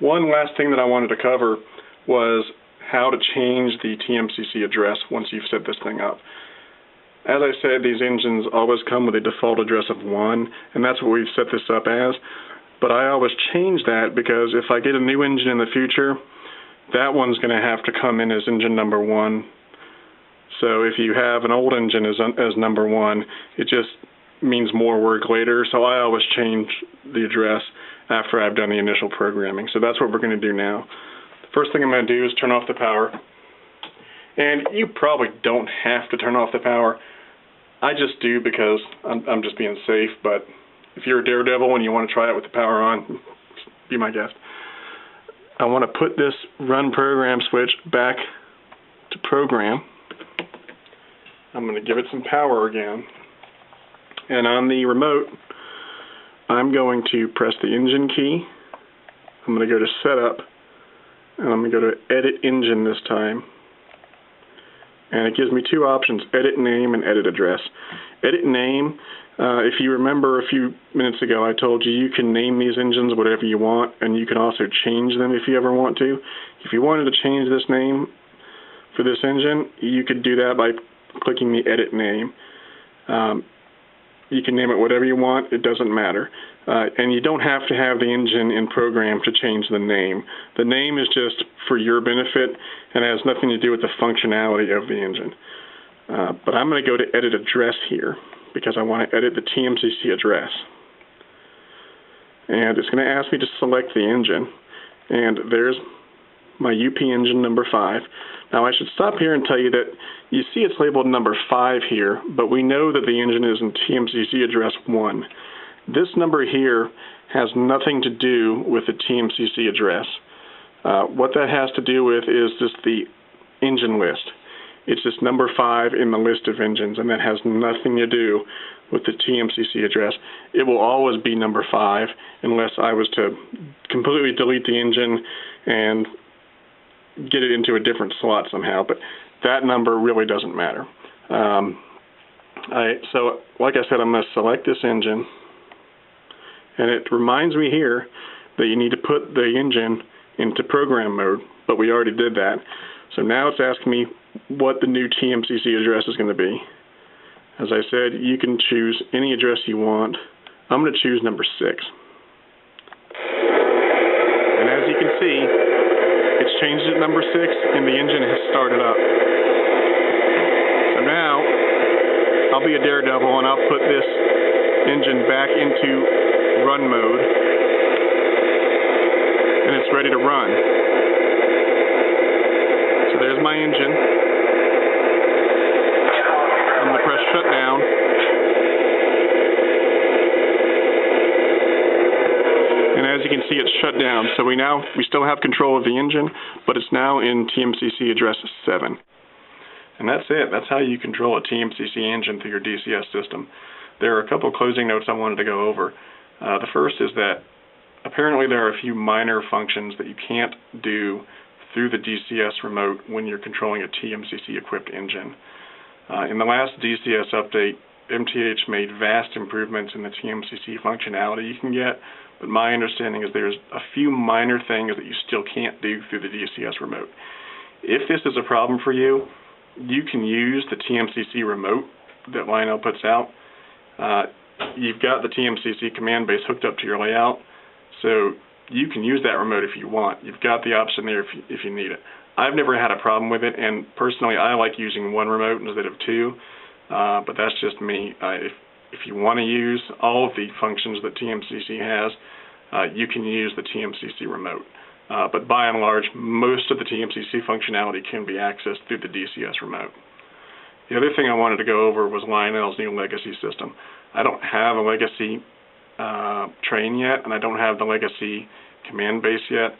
One last thing that I wanted to cover was how to change the TMCC address once you've set this thing up. As I said, these engines always come with a default address of 1, and that's what we've set this up as. But I always change that because if I get a new engine in the future, that one's going to have to come in as engine number 1. So if you have an old engine as number 1, it just means more work later. So I always change the address after I've done the initial programming. So that's what we're going to do now. The first thing I'm going to do is turn off the power. And you probably don't have to turn off the power. I just do because I'm just being safe, but if you're a daredevil and you want to try it with the power on, be my guest. I want to put this run program switch back to program. I'm going to give it some power again. And on the remote, I'm going to press the engine key. I'm going to go to setup, and I'm going to go to edit engine this time. And it gives me two options, edit name and edit address. Edit name, if you remember a few minutes ago, I told you can name these engines whatever you want, and you can also change them if you ever want to. If you wanted to change this name for this engine, you could do that by clicking the edit name. You can name it whatever you want, it doesn't matter. And you don't have to have the engine in program to change the name. The name is just for your benefit and has nothing to do with the functionality of the engine. But I'm going to go to edit address here because I want to edit the TMCC address. And it's going to ask me to select the engine. And there's my UP engine number 5. Now I should stop here and tell you that you see it's labeled number 5 here, but we know that the engine is in TMCC address 1. This number here has nothing to do with the TMCC address. What that has to do with is just the engine list. It's just number 5 in the list of engines, and that has nothing to do with the TMCC address. It will always be number 5 unless I was to completely delete the engine and get it into a different slot somehow, but that number really doesn't matter. So, like I said, I'm going to select this engine, and it reminds me here that you need to put the engine into program mode, but we already did that. So now it's asking me what the new TMCC address is going to be. As I said, you can choose any address you want. I'm going to choose number 6. And as you can see, it's changed it to number 6, and the engine has started up. So now, I'll be a daredevil, and I'll put this engine back into run mode, and it's ready to run. So there's my engine. I'm going to press shutdown. And as you can see, it's shut down. So we still have control of the engine, but it's now in TMCC address 7. And that's it. That's how you control a TMCC engine through your DCS system. There are a couple of closing notes I wanted to go over. The first is that apparently there are a few minor functions that you can't do through the DCS remote when you're controlling a TMCC-equipped engine. In the last DCS update, MTH made vast improvements in the TMCC functionality you can get, but my understanding is there's a few minor things that you still can't do through the DCS remote. If this is a problem for you, you can use the TMCC remote that Lionel puts out. You've got the TMCC command base hooked up to your layout, so you can use that remote if you want. You've got the option there if you need it. I've never had a problem with it, and personally I like using one remote instead of 2, but that's just me. If you want to use all of the functions that TMCC has, you can use the TMCC remote. But by and large, most of the TMCC functionality can be accessed through the DCS remote. The other thing I wanted to go over was Lionel's new legacy system. I don't have a legacy train yet, and I don't have the legacy command base yet.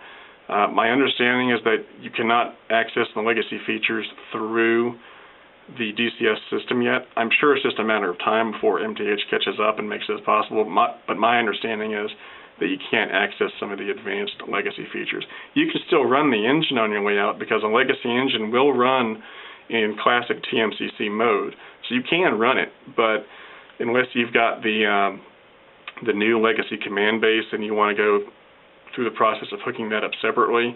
My understanding is that you cannot access the legacy features through the DCS system yet. I'm sure it's just a matter of time before MTH catches up and makes this possible, but my understanding is that you can't access some of the advanced legacy features. You can still run the engine on your layout because a legacy engine will run in classic TMCC mode. So you can run it, but unless you've got the new legacy command base and you want to go through the process of hooking that up separately.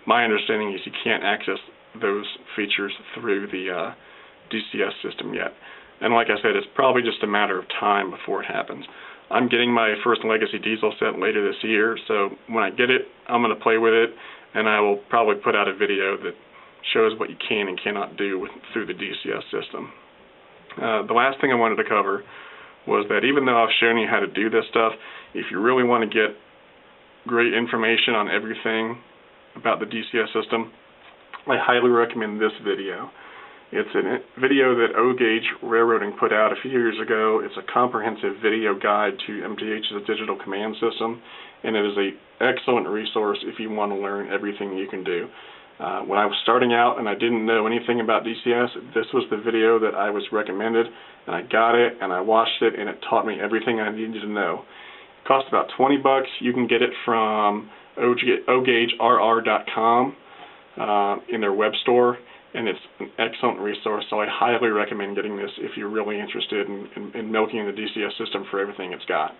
My understanding is you can't access those features through the DCS system yet. And like I said, it's probably just a matter of time before it happens. I'm getting my first Legacy Diesel set later this year, so when I get it, I'm going to play with it, and I will probably put out a video that shows what you can and cannot do through the DCS system. The last thing I wanted to cover was that even though I've shown you how to do this stuff, if you really want to get great information on everything about the DCS system, I highly recommend this video. It's a video that O-Gauge Railroading put out a few years ago. It's a comprehensive video guide to MTH's digital command system, and it is an excellent resource if you want to learn everything you can do. When I was starting out and I didn't know anything about DCS, this was the video that I was recommended, and I got it and I watched it, and it taught me everything I needed to know. It cost about $20. You can get it from OGaugeRR.com in their web store, and it's an excellent resource, so I highly recommend getting this if you're really interested in milking the DCS system for everything it's got.